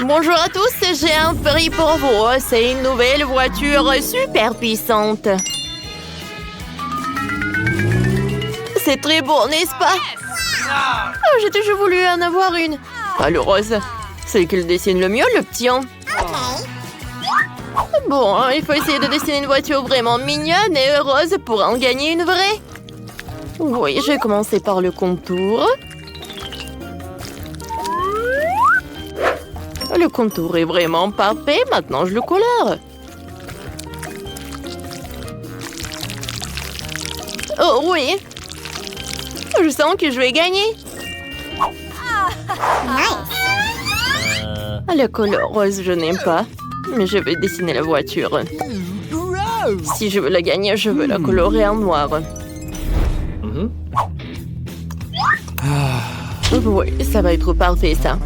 Bonjour à tous, j'ai un prix pour vous. C'est une nouvelle voiture super puissante. C'est très beau, n'est-ce pas? Oh, j'ai toujours voulu en avoir une. Pas le rose. C'est qu'il dessine le mieux, le petit. Bon, il faut essayer de dessiner une voiture vraiment mignonne et heureuse pour en gagner une vraie. Oui, je vais commencer par le contour. Le contour est vraiment parfait. Maintenant, je le colore. Oh oui. Je sens que je vais gagner. La couleur rose, je n'aime pas. Mais je vais dessiner la voiture. Si je veux la gagner, je veux la colorer en noir. Oui, ça va être parfait, ça.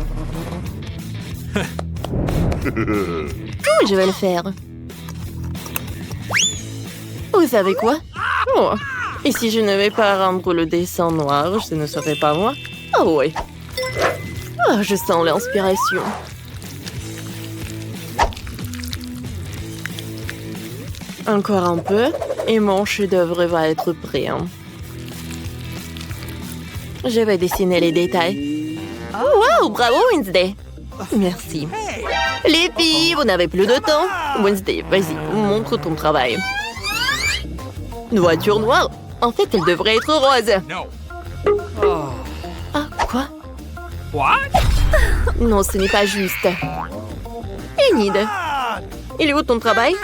Oui, je vais le faire. Vous savez quoi? Oh. Et si je ne vais pas rendre le dessin noir, ce ne serait pas moi? Oh oui. Oh, je sens l'inspiration. Encore un peu, et mon chef-d'œuvre va être prêt. Je vais dessiner les détails. Wow, bravo Wednesday! Merci. Les filles, vous n'avez plus de temps. Wednesday, vas-y, montre ton travail. Une voiture noire? En fait, elle devrait être rose. Ah, quoi? Non, ce n'est pas juste. Enid, il est où ton travail?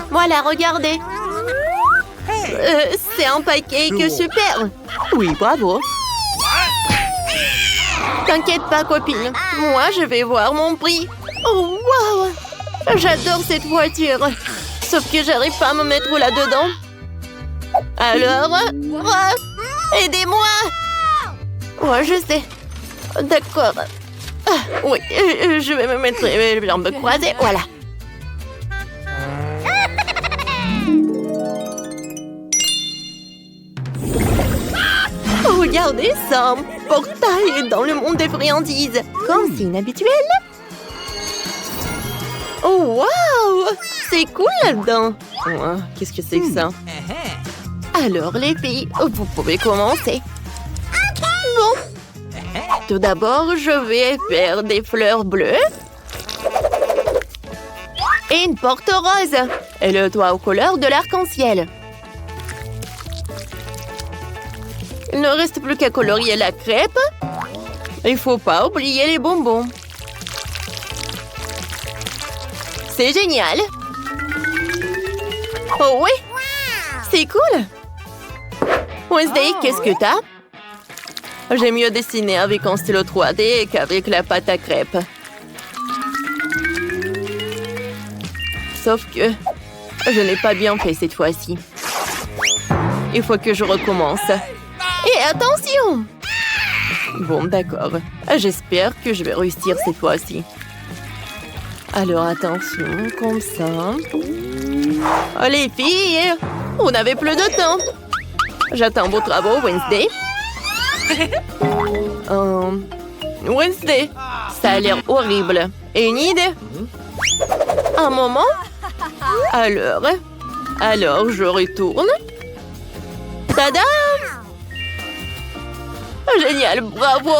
Voilà, regardez. C'est un pancake super. Oui, bravo. T'inquiète pas, copine. Moi, je vais voir mon prix. Oh, wow! J'adore cette voiture. Sauf que j'arrive pas à me mettre là-dedans. Alors, aidez-moi! Ouais, je sais. D'accord. Ah, oui, je vais me mettre les jambes croisées. Voilà. Regardez ça, un portail dans le monde des friandises. Comme c'est inhabituel. Oh, wow! C'est cool là-dedans. Oh, qu'est-ce que c'est que ça? Alors, les filles, vous pouvez commencer. Bon. Tout d'abord, je vais faire des fleurs bleues. Et une porte rose. Et le toit aux couleurs de l'arc-en-ciel. Il ne reste plus qu'à colorier la crêpe. Il ne faut pas oublier les bonbons. C'est génial. Oh oui, c'est cool. Wednesday, qu'est-ce que t'as? J'ai mieux dessiné avec un stylo 3D qu'avec la pâte à crêpes. Sauf que je n'ai pas bien fait cette fois-ci. Il faut que je recommence. Et attention! Bon, d'accord. J'espère que je vais réussir cette fois-ci. Alors, attention, comme ça. Oh, les filles, on n'avait plus de temps. J'attends vos travaux, Wednesday. Wednesday, ça a l'air horrible. Et une idée? Un moment? Alors, je retourne. Tada! Génial, bravo!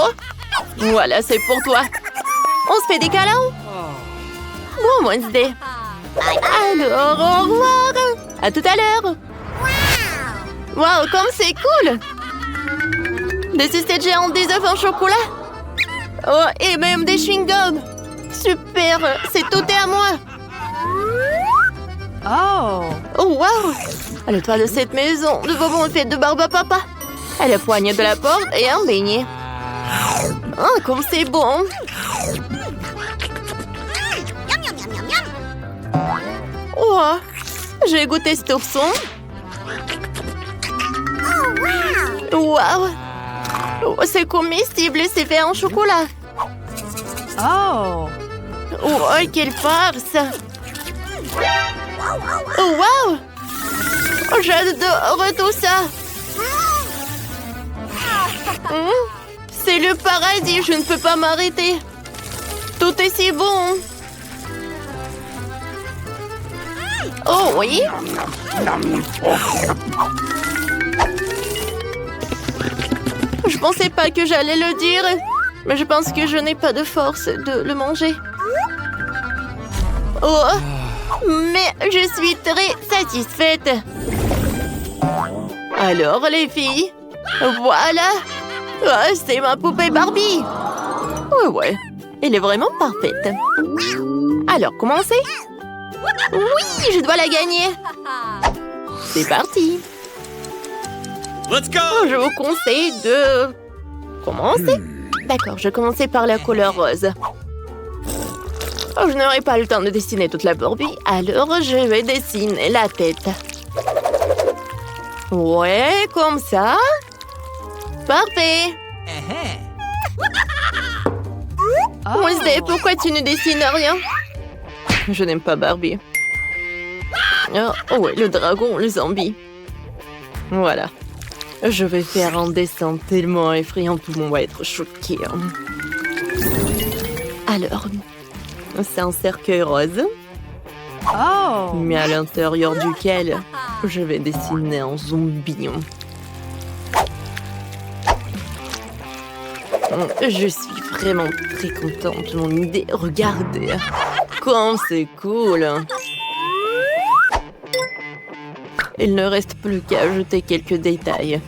Voilà, c'est pour toi. On se fait des câlins? Bon, Wednesday. Alors, au revoir. À tout à l'heure. Wow, comme c'est cool! Des sucettes géantes, des œufs en chocolat. Oh, et même des chewing-gums. Super, c'est tout est à moi. Oh, wow! Le toit de cette maison, de bonbons est fait de barbe à papa. À la poignée de la porte et un beignet. Oh, comme c'est bon! Oh, j'ai goûté cet ourson. Wow! Oh, c'est comestible et c'est fait en chocolat. Oh, quelle farce! Oh, wow! Oh, j'adore tout ça! C'est le paradis, je ne peux pas m'arrêter. Tout Tout est si bon. Oh oui. Je pensais pas que j'allais le dire, mais je pense que je n'ai pas de force de le manger. Oh, mais je suis très satisfaite. Alors les filles, voilà. Oh, c'est ma poupée Barbie. Ouais, elle est vraiment parfaite. Alors, commencez. Oui, je dois la gagner. C'est parti. Let's go! Je vous conseille de commencer. D'accord, je vais commencer par la couleur rose. Oh, je n'aurai pas le temps de dessiner toute la Barbie, alors je vais dessiner la tête. Ouais, comme ça. Parfait. Wednesday, pourquoi tu ne dessines rien? Je n'aime pas Barbie. Oh ouais, le dragon, le zombie. Voilà. Je vais faire un dessin tellement effrayant, tout le monde va être choqué. Alors, c'est un cercueil rose. Oh! Mais à l'intérieur duquel je vais dessiner un zombie. Je suis vraiment très contente de mon idée. Regardez, comme c'est cool. Il ne reste plus qu'à ajouter quelques détails.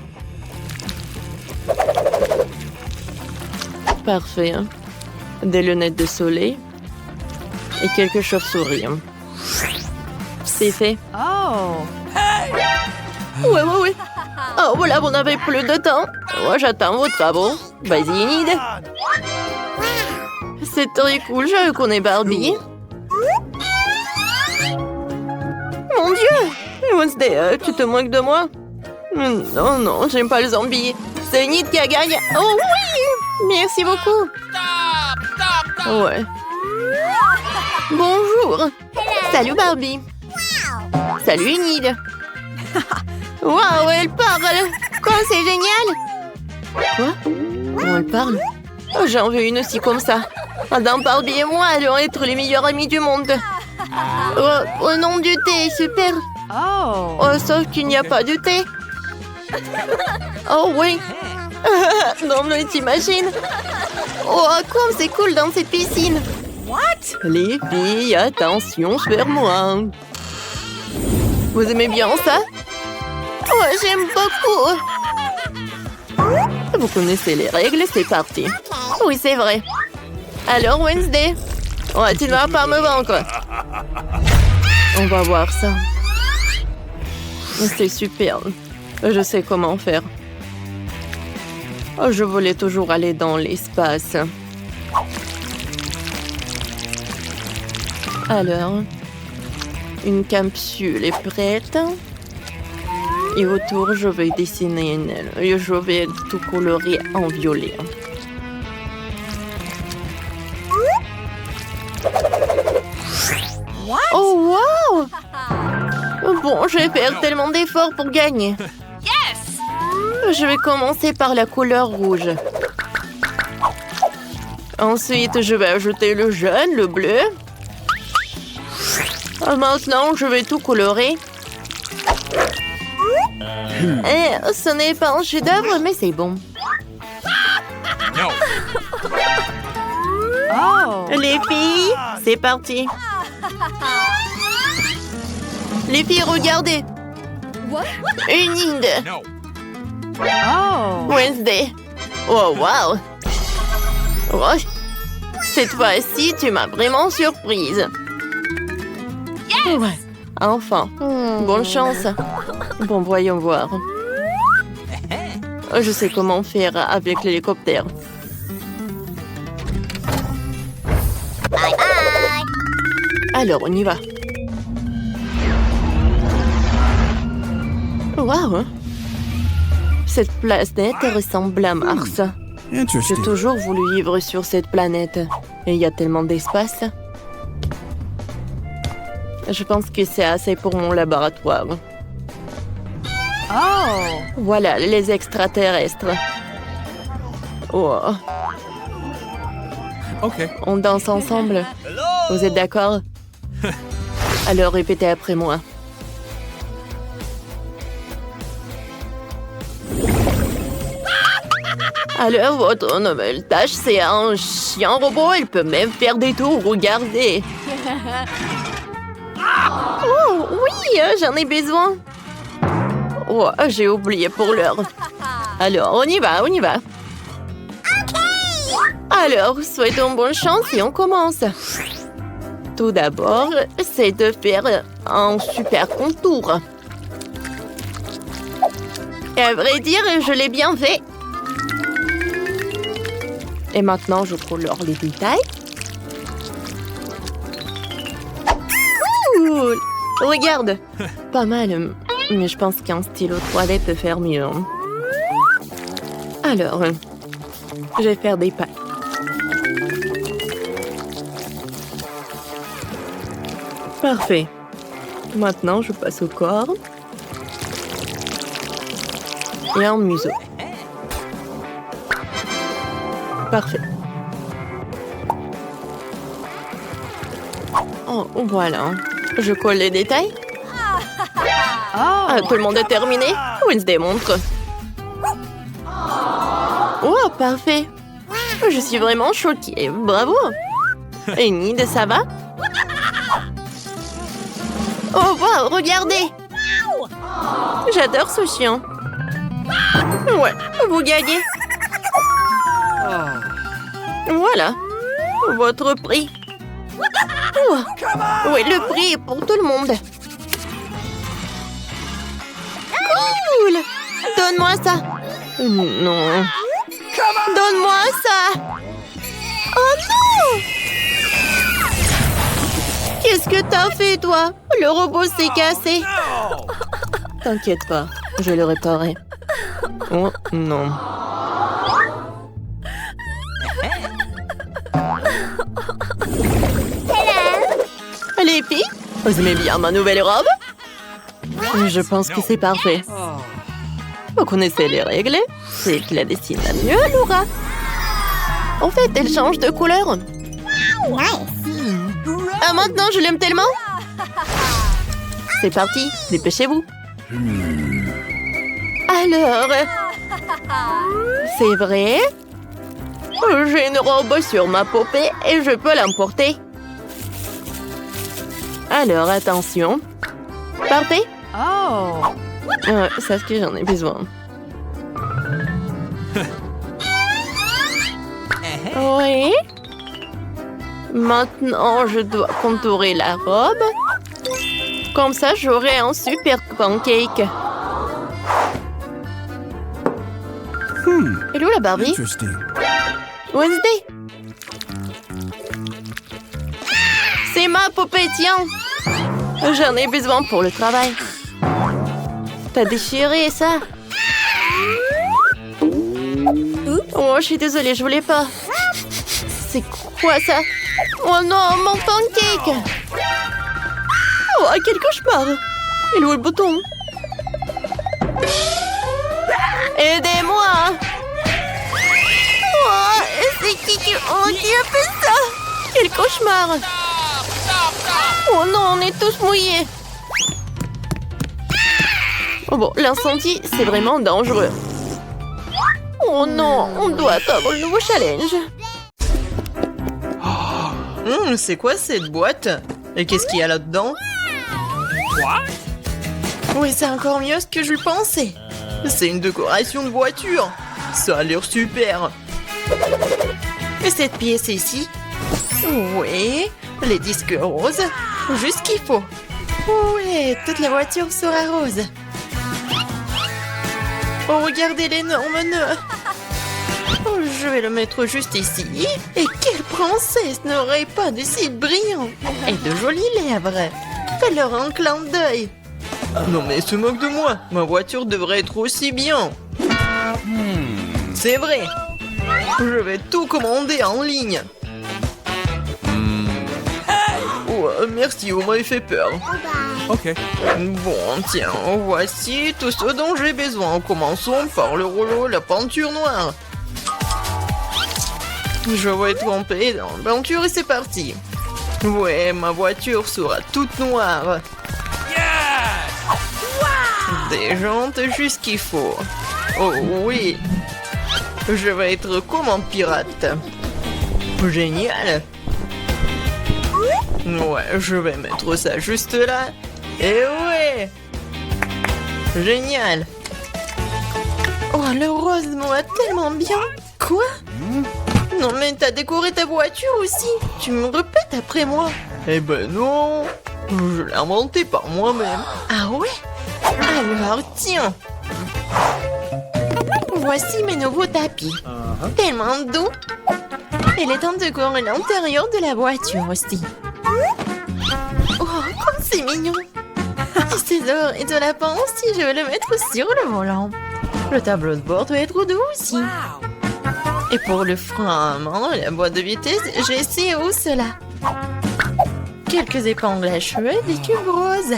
Parfait. Des lunettes de soleil et quelques chauves-souris. C'est fait. Oh! Ouais. Oh, voilà, vous n'avez plus de temps. Moi, j'attends vos travaux. Vas-y, Enid. C'est très cool, je connais Barbie. Mon Dieu! Wednesday, tu te moques de moi? Non, j'aime pas le zombie. C'est Enid qui a gagné. Oh oui! Merci beaucoup. Ouais. Bonjour. Salut Barbie. Salut Enid. Waouh, elle parle. Quoi, c'est génial. Quoi? Comment elle parle? Oh, j'en veux une aussi comme ça. Madame Barbie et moi allons être les meilleurs amis du monde. Oh, au nom du thé, super. Oh! Oh, sauf qu'il n'y a pas de thé. Oh oui. Non, mais t'imagines? Oh, comme c'est cool dans cette piscine. What? Les filles, attention sur moi. Vous aimez bien ça? Oh, j'aime beaucoup. Vous connaissez les règles, c'est parti. Oui, c'est vrai. Alors, Wednesday? Oh, tu ne vas pas me vaincre. On va voir ça. C'est super. Je sais comment faire. Oh, je voulais toujours aller dans l'espace. Alors, une capsule est prête. Et autour, je vais dessiner une aile. Et je vais tout colorer en violet. What? Oh, wow! Bon, je vais faire tellement d'efforts pour gagner. Yes! Je vais commencer par la couleur rouge. Ensuite, je vais ajouter le jaune, le bleu. Maintenant, je vais tout colorer. Ce n'est pas un chef-d'œuvre, mais c'est bon. Oh! Les filles, c'est parti. Les filles, regardez. Une Inde. Oh! Wednesday. Oh, wow. Oh, cette fois-ci, tu m'as vraiment surprise. Ouais, enfin. Bonne chance. Bon, voyons voir. Je sais comment faire avec l'hélicoptère. Bye bye. Alors, on y va. Waouh! Cette planète ressemble à Mars. J'ai Interesting. toujours voulu vivre sur cette planète. Et il y a tellement d'espace. Je pense que c'est assez pour mon laboratoire. Oh! Voilà, les extraterrestres. Oh. Okay. On danse ensemble. Vous êtes d'accord? Alors répétez après moi. Alors, votre nouvelle tâche, c'est un chien robot. Il peut même faire des tours. Regardez. Oh, oui, j'en ai besoin. Oh, j'ai oublié pour l'heure. Alors, on y va, on y va. Alors, souhaitons bonne chance et on commence. Tout d'abord, c'est de faire un super contour. Et à vrai dire, je l'ai bien fait. Et maintenant, je colore les détails. Cool! Regarde! Pas mal, mais je pense qu'un stylo 3D peut faire mieux. Alors, je vais faire des pattes. Parfait. Maintenant, je passe au corps. Et un museau. Parfait. Oh, voilà. Je colle les détails. Ah, tout le monde est terminé? Wednesday montre. Oh, parfait. Je suis vraiment choquée. Bravo. Enid, ça va? Oh, wow, regardez. J'adore ce chien. Ouais, vous gagnez. Voilà, votre prix. Oh. Oui, le prix est pour tout le monde. Cool. Donne-moi ça. Non. Donne-moi ça. Oh non. Qu'est-ce que t'as fait, toi? Le robot s'est cassé. T'inquiète pas, je le réparerai. Oh non. Les filles, vous aimez bien ma nouvelle robe? Je pense que c'est parfait. Vous connaissez les règles? C'est qui la dessine la mieux, Laura. En fait, elle change de couleur. Ah, maintenant, je l'aime tellement. C'est parti, dépêchez-vous. Alors, c'est vrai? J'ai une robe sur ma poupée et je peux l'emporter. Alors, attention. Parfait. Oh. C'est ce que j'en ai besoin. Oui. Maintenant, je dois contourer la robe. Comme ça, j'aurai un super pancake. Hello, la Barbie. Wednesday. C'est ma poupée, tiens. J'en ai besoin pour le travail. T'as déchiré ça. Oh, je suis désolée, je voulais pas. C'est quoi ça? Oh non, mon pancake. Oh, quel cauchemar. Il est où le bouton? Aidez-moi. Oh, c'est qui a fait ça? Quel cauchemar. Oh non, on est tous mouillés. Oh bon, l'incendie, c'est vraiment dangereux. Oh non, on doit attendre le nouveau challenge. C'est quoi cette boîte? Et qu'est-ce qu'il y a là-dedans? Oui, c'est encore mieux ce que je pensais. C'est une décoration de voiture. Ça a l'air super. Et cette pièce ici? Oui, les disques roses. Juste ce qu'il faut. Ouais, toute la voiture sera rose. Oh, regardez l'énorme nœud. Oh, je vais le mettre juste ici. Et quelle princesse n'aurait pas de cils brillants et de jolies lèvres? Fais-leur un clin d'œil. Non mais se moque de moi. Ma voiture devrait être aussi bien. C'est vrai. Je vais tout commander en ligne. Oh, merci, vous m'avez fait peur. Okay. Bon, tiens, voici tout ce dont j'ai besoin. Commençons par le rouleau, la peinture noire. Je vais tremper dans la peinture et c'est parti. Ouais, ma voiture sera toute noire. Des jantes juste qu'il faut. Oh oui. Je vais être comme un pirate. Génial. Ouais, je vais mettre ça juste là. Et ouais. Génial. Oh, le rose me va tellement bien. Quoi? Non mais t'as décoré ta voiture aussi. Tu me répètes après moi. Eh ben non. Je l'ai inventé par moi-même. Ah ouais? Alors tiens. Voici mes nouveaux tapis. Tellement doux. Il est temps de décorer l'intérieur de la voiture aussi. Oh, comme c'est mignon. C'est d'or et de lapin aussi, je vais le mettre sur le volant. Le tableau de bord doit être doux aussi. Et pour le frein à main et la boîte de vitesse, j'ai ces hausses-là. Quelques épingles à cheveux et des tubes roses.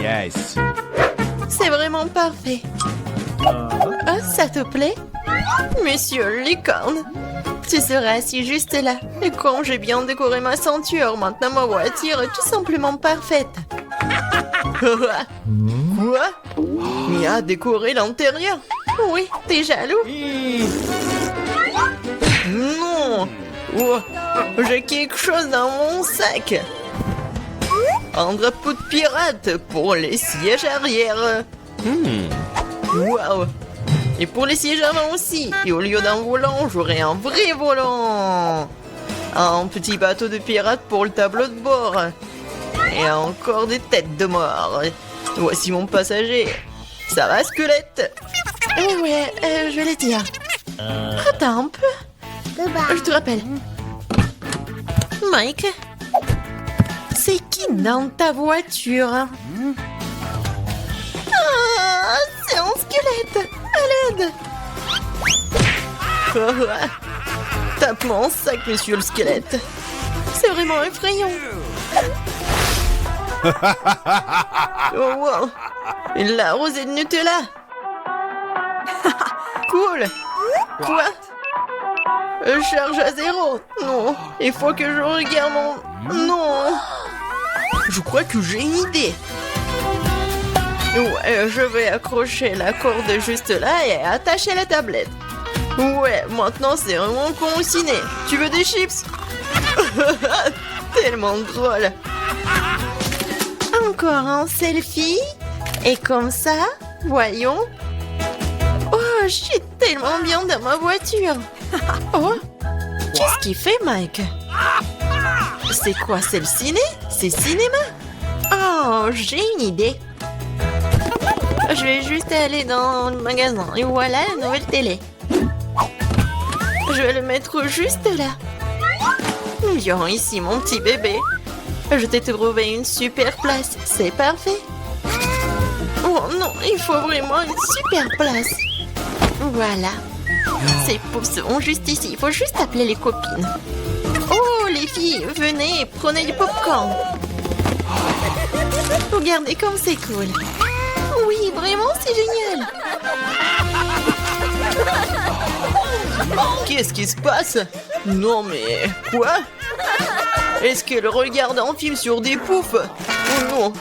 Yes. C'est vraiment parfait. Ah, ça te plaît? Monsieur Licorne, tu seras assis juste là. Et quand j'ai bien décoré ma ceinture, maintenant ma voiture est tout simplement parfaite. Quoi? Mia a décoré l'intérieur? Oui, t'es jaloux? Non! Oh, j'ai quelque chose dans mon sac. Un drapeau de pirate pour les sièges arrière. Waouh! Et pour les sièges avant aussi. Et au lieu d'un volant, j'aurai un vrai volant. Un petit bateau de pirate pour le tableau de bord. Et encore des têtes de mort. Voici mon passager. Ça va, squelette? Ouais, je vais les dire. Attends un peu. Je te rappelle. Mike, c'est qui dans ta voiture? Ah, c'est un squelette. À l'aide. Tape mon sac, monsieur le squelette. C'est vraiment effrayant. Oh wow. La rosée de Nutella. Cool. Quoi? Charge à 0. Non, il faut que je regarde mon... Non. Je crois que j'ai une idée. Ouais, je vais accrocher la corde juste là et attacher la tablette. Ouais, maintenant c'est vraiment con au ciné. Tu veux des chips? Tellement drôle. Encore un selfie. Et comme ça, voyons. Oh, je suis tellement bien dans ma voiture. Oh, qu'est-ce qu'il fait, Mike? C'est quoi, c'est le ciné? C'est cinéma? Oh, j'ai une idée. Je vais juste aller dans le magasin. Et voilà la nouvelle télé. Je vais le mettre juste là. Viens ici, mon petit bébé. Je t'ai trouvé une super place. C'est parfait. Oh non, il faut vraiment une super place. Voilà. Ces poufs seront juste ici. Il faut juste appeler les copines. Oh, les filles, venez, prenez du popcorn. Regardez comme c'est cool. Oui, vraiment, c'est génial. Qu'est-ce qui se passe? Non, mais... Quoi? Est-ce qu'elle regarde un film sur des poufs? Oh non,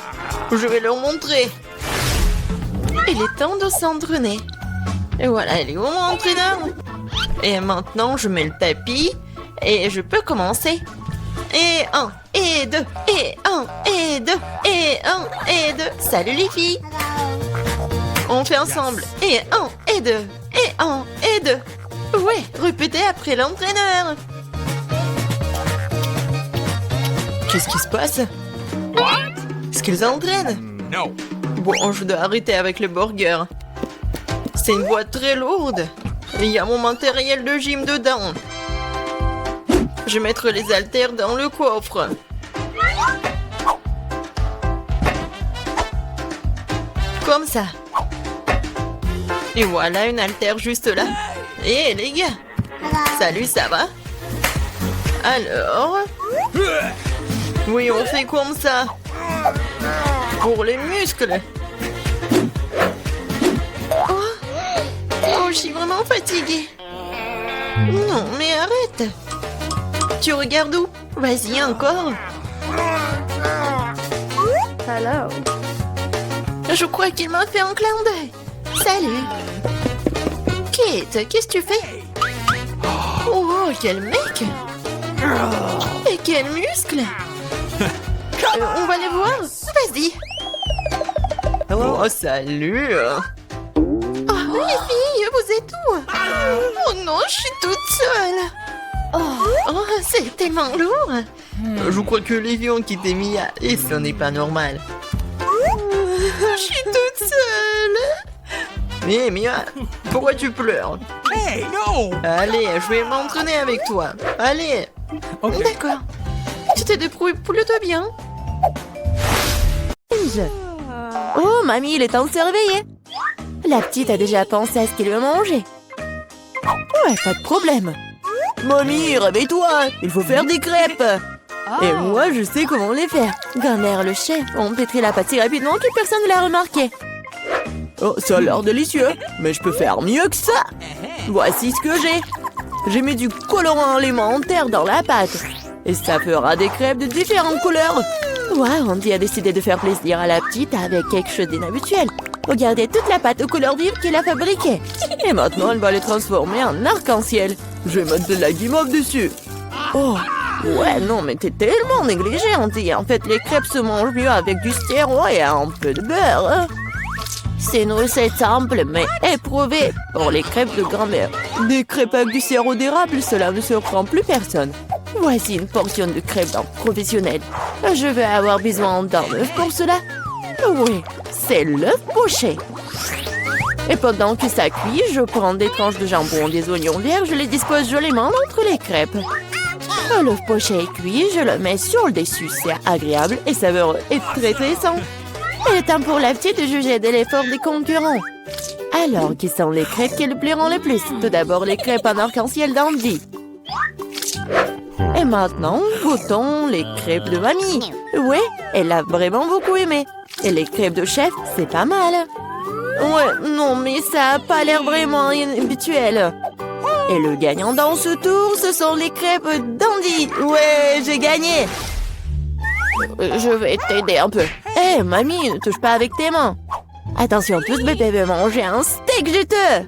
je vais leur montrer. Il est temps de s'entraîner. Et voilà, elle est où mon entraîneur? Et maintenant, je mets le tapis et je peux commencer. Et 1, et 2, et 1, et 2, et 1, et 2. Salut les filles. On fait ensemble. Et 1, et 2, et 1, et 2. Ouais, répétez après l'entraîneur. Qu'est-ce qui se passe? Est-ce qu'ils entraînent? No. Bon, je dois arrêter avec le burger. C'est une boîte très lourde. Il y a mon matériel de gym dedans. Je vais mettre les haltères dans le coffre. Comme ça. Et voilà une haltère juste là. Et les gars, salut, ça va? Alors? Oui, on fait comme ça. Pour les muscles. Oh, je suis vraiment fatiguée. Non, mais arrête. Tu regardes où? Vas-y, encore. Hello. Je crois qu'il m'a fait un clin d'œil. Salut. Kate, qu'est-ce que tu fais? Oh, quel mec! Et quel muscle! On va les voir. Vas-y. Oh, salut. Oh, les filles, vous êtes où? Oh non, je suis toute seule. Oh, c'est tellement lourd. Je crois que les filles ont quitté Mia et ce n'est pas normal. Je suis toute seule. Mais Mia, pourquoi tu pleures? Hey, no! Allez, je vais m'entraîner avec toi. Allez. Ok. D'accord. Tu t'es débrouillé plutôt bien. Oh, mamie, il est temps de se réveiller. La petite a déjà pensé à ce qu'elle veut manger. Ouais, pas de problème. Mamie, réveille-toi, il faut faire des crêpes. Et moi, je sais comment les faire. Grand-mère, le chef, on pétrit la pâte si rapidement que personne ne l'a remarqué. Oh, ça a l'air délicieux, mais je peux faire mieux que ça. Voici ce que j'ai. J'ai mis du colorant alimentaire dans la pâte. Et ça fera des crêpes de différentes couleurs. Wow, Andy a décidé de faire plaisir à la petite avec quelque chose d'inhabituel. Regardez toute la pâte aux couleurs vives qu'il a fabriquée. Et maintenant, elle va les transformer en arc-en-ciel. Je vais mettre de la guimauve dessus. Oh, ouais, non, mais t'es tellement négligé, Andy. En fait, les crêpes se mangent mieux avec du sirop et un peu de beurre. Hein. C'est une recette simple, mais éprouvée pour les crêpes de grand-mère. Des crêpes avec du sirop d'érable, cela ne surprend plus personne. Voici une portion de crêpes d'un professionnel. Je vais avoir besoin d'un œuf pour cela. Oui, c'est l'œuf poché. Et pendant que ça cuit, je prends des tranches de jambon, des oignons verts, je les dispose joliment entre les crêpes. L'œuf poché est cuit, je le mets sur le dessus. C'est agréable et savoureux et très sain. Il est temps pour la petite de juger de l'effort des concurrents. Alors, qui sont les crêpes qui lui plairont le plus? Tout d'abord, les crêpes en arc-en-ciel d'Andy. Et maintenant, goûtons les crêpes de mamie. Ouais, elle a vraiment beaucoup aimé. Et les crêpes de chef, c'est pas mal. Ouais, non, mais ça a pas l'air vraiment habituel. Et le gagnant dans ce tour, ce sont les crêpes d'Andy. Ouais, j'ai gagné. Je vais t'aider un peu. Hé, mamie, ne touche pas avec tes mains. Attention, tout ce bébé veut manger un steak juteux.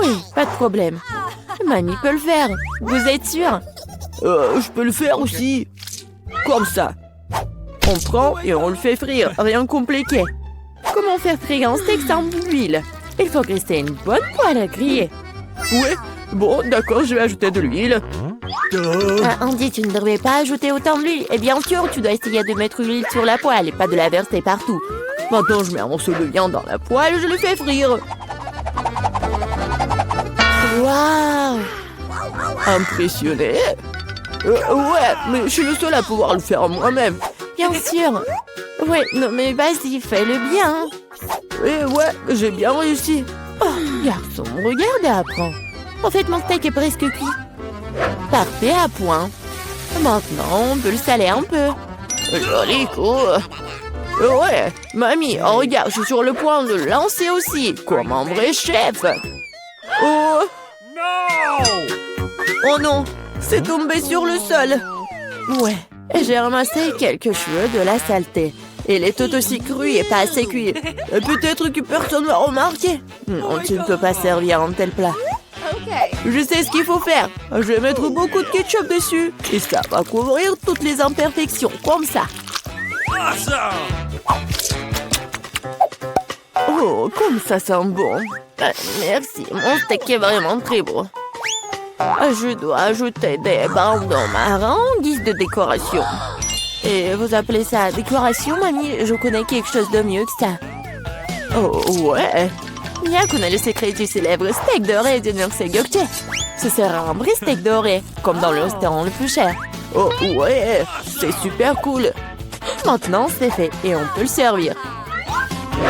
Oui, pas de problème. Mamie peut le faire. Vous êtes sûr? Je peux le faire aussi. Comme ça. On prend et on le fait frire. Rien de compliqué. Comment faire frire un steak sans huile? Il faut graisser une bonne poêle à griller. Ouais, bon, d'accord, je vais ajouter de l'huile. Andy, tu ne devrais pas ajouter autant d'huile. Et bien sûr, tu dois essayer de mettre l'huile sur la poêle et pas de la verser partout. Maintenant, je mets un morceau de viande dans la poêle et je le fais frire. Waouh! Impressionné? Ouais, mais je suis le seul à pouvoir le faire moi-même. Bien sûr. Ouais, non mais vas-y, fais-le bien. Ouais, j'ai bien réussi. Oh, garçon, regarde et apprends. En fait, mon steak est presque cuit. Parfait à point. Maintenant, on peut le saler un peu. Joli coup. Ouais, mamie, oh, regarde, je suis sur le point de le lancer aussi, comme un vrai chef. Oh! Oh non, c'est tombé sur le sol. Ouais, j'ai ramassé quelques cheveux de la saleté. Il est tout aussi cru et pas assez cuit. Peut-être que personne ne va remarquer. Non, tu ne peux pas servir un tel plat. Je sais ce qu'il faut faire. Je vais mettre beaucoup de ketchup dessus. Et ça va couvrir toutes les imperfections, comme ça. Oh, comme ça sent bon. Merci, mon steak est vraiment très beau. Je dois ajouter des bandeaux marrons en guise de décoration. Et vous appelez ça décoration, mamie? Je connais quelque chose de mieux que ça. Oh, ouais. Mia connaît le secret du célèbre steak doré de Nurse Gökçe. Ce sera un vrai steak doré, comme dans le restaurant le plus cher. Oh, ouais, c'est super cool. Maintenant, c'est fait et on peut le servir.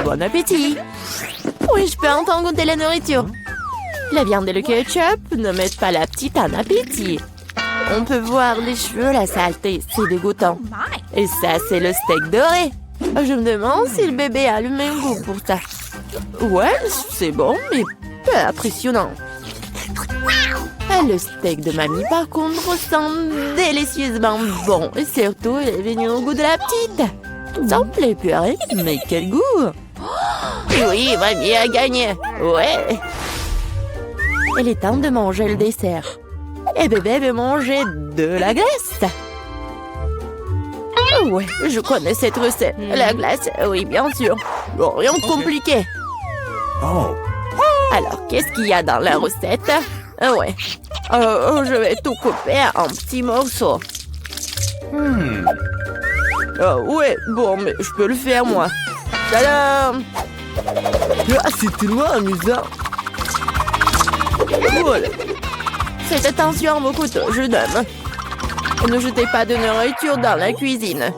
Bon appétit. Oui, je peux entendre goûter la nourriture. La viande et le ketchup ne mettent pas la petite en appétit. On peut voir les cheveux, la saleté, c'est dégoûtant. Et ça, c'est le steak doré. Je me demande si le bébé a le même goût pour ça. Ouais, c'est bon, mais peu impressionnant. Le steak de mamie, par contre, sent délicieusement bon. Et surtout, il est venu au goût de la petite. Ça me plaît, purée. Mais quel goût! Oui, mamie a gagné. Ouais. Il est temps de manger le dessert. Et bébé veut manger de la glace. Ouais, je connais cette recette. La glace, oui, bien sûr. Bon, rien de compliqué. Alors, qu'est-ce qu'il y a dans la recette? Ouais. Je vais tout couper en petits morceaux. Ouais, bon, mais je peux le faire, moi. Tadam! Ah, c'est tellement amusant. Voilà. Faites attention à vos couteaux, jeune homme. Ne jetez pas de nourriture dans la cuisine.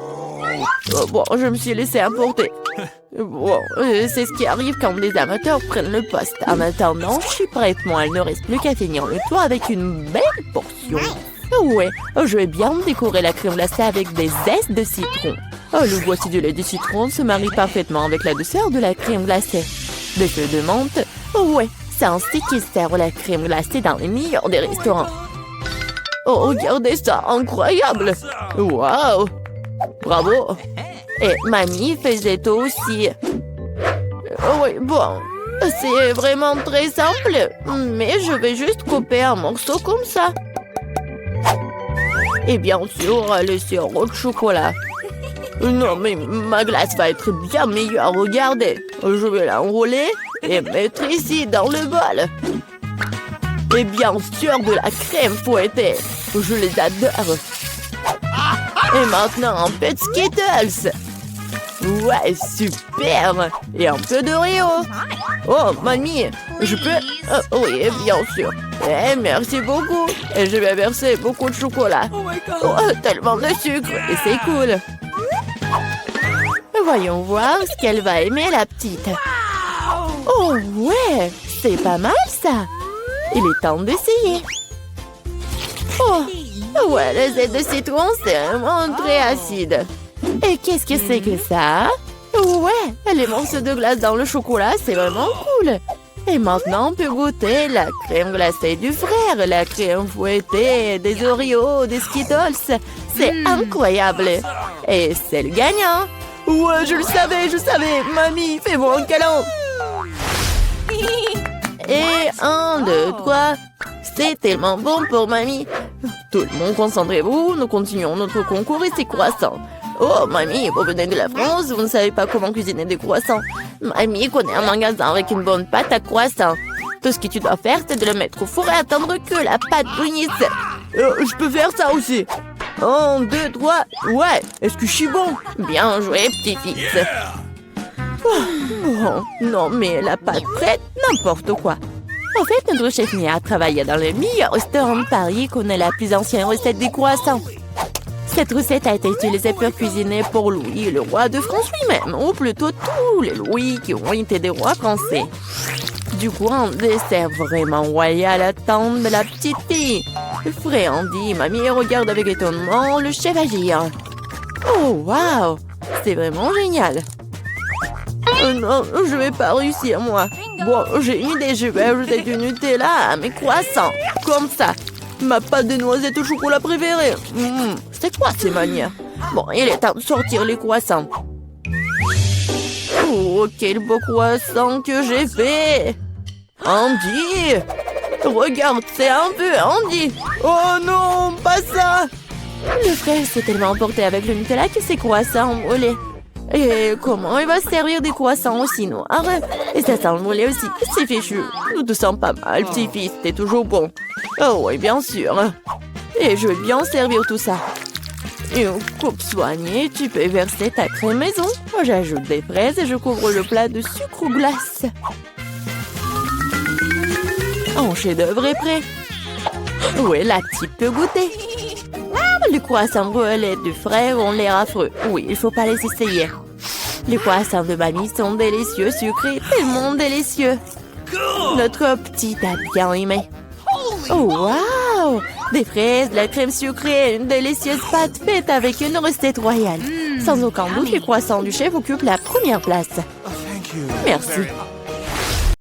Bon, je me suis laissé emporter. Bon, c'est ce qui arrive quand des amateurs prennent le poste. En attendant, je suis prête, moi. Il ne reste plus qu'à finir le tour avec une belle portion. Ouais, je vais bien décorer la crème glacée avec des zestes de citron. Le boîtier du lait de citron se marie parfaitement avec la douceur de la crème glacée. Des feuilles de menthe. Ouais, c'est ainsi qu'ils servent la crème glacée dans les meilleurs des restaurants. Oh, regardez ça, incroyable! Waouh! Bravo! Et mamie faisait tout aussi. Oui, bon, c'est vraiment très simple, mais je vais juste couper un morceau comme ça. Et bien sûr, le sirop de chocolat. Non, mais ma glace va être bien meilleure, regardez. Je vais l'enrouler et mettre ici dans le bol. Et bien sûr, de la crème fouettée. Je les adore. Et maintenant, un peu de Skittles. Ouais, super. Et un peu d'Oreo. Oh, mamie, je peux... oui, bien sûr. Merci beaucoup. Et je vais verser beaucoup de chocolat. Oh, tellement de sucre. Et c'est cool. Voyons voir ce qu'elle va aimer, la petite. Oh, ouais. C'est pas mal, ça. Il est temps d'essayer. Oh, ouais, le zeste de citron, c'est vraiment très acide. Et qu'est-ce que c'est que ça? Ouais, les morceaux de glace dans le chocolat, c'est vraiment cool. Et maintenant, on peut goûter la crème glacée du frère, la crème fouettée, des Oreos, des Skittles. C'est incroyable. Et c'est le gagnant. Ouais, je le savais. Mamie, fais-moi un câlin. Et 1, 2, 3. C'est tellement bon pour mamie. Tout le monde, concentrez-vous. Nous continuons notre concours et c'est croissants. Oh, mamie, vous venez de la France, vous ne savez pas comment cuisiner des croissants. Mamie connaît un magasin avec une bonne pâte à croissants. Tout ce que tu dois faire, c'est de le mettre au four et attendre que la pâte brunisse. Je peux faire ça aussi. 1, 2, 3. Ouais, est-ce que je suis bon? Bien joué, petit-fils. Bon, non, mais la pâte prête, n'importe quoi. En fait, notre chef Mia travaille dans le meilleur restaurant de Paris et connaît la plus ancienne recette des croissants. Cette recette a été utilisée pour cuisiner pour Louis, le roi de France lui-même, ou plutôt tous les Louis qui ont été des rois français. Du coup, un dessert vraiment royal attend de la petite fille. Fréandie, mamie regarde avec étonnement le chef agir. Oh, waouh! C'est vraiment génial! Non, je vais pas réussir, moi. Bon, j'ai une idée, je vais ajouter du Nutella à mes croissants. Comme ça. Ma pâte de noisettes au chocolat préférée. C'est quoi ces manières? Bon, il est temps de sortir les croissants. Oh, quel beau croissant que j'ai fait! Andy! Regarde, c'est un peu Andy! Oh non, pas ça! Le frère s'est tellement emporté avec le Nutella que ses croissants ont brûlé. Et comment il va se servir des croissants aussi noirs? Et ça sent le brûlé aussi, c'est fichu. Nous te sens pas mal, petit-fils, t'es toujours bon. Oh oui, bien sûr. Et je vais bien servir tout ça. Une coupe soignée, tu peux verser ta crème maison. J'ajoute des fraises et je couvre le plat de sucre ou glace. Un chef-d'œuvre est prêt. Oui, la petite peut goûter. Les croissants brûlés du frère ont l'air affreux. Oui, il faut pas les essayer. Les croissants de mamie sont délicieux, sucrés, tellement délicieux. Notre petite a bien aimé. Oh, waouh! Des fraises, de la crème sucrée, une délicieuse pâte faite avec une recette royale. Sans aucun doute, les croissants du chef occupent la première place. Merci.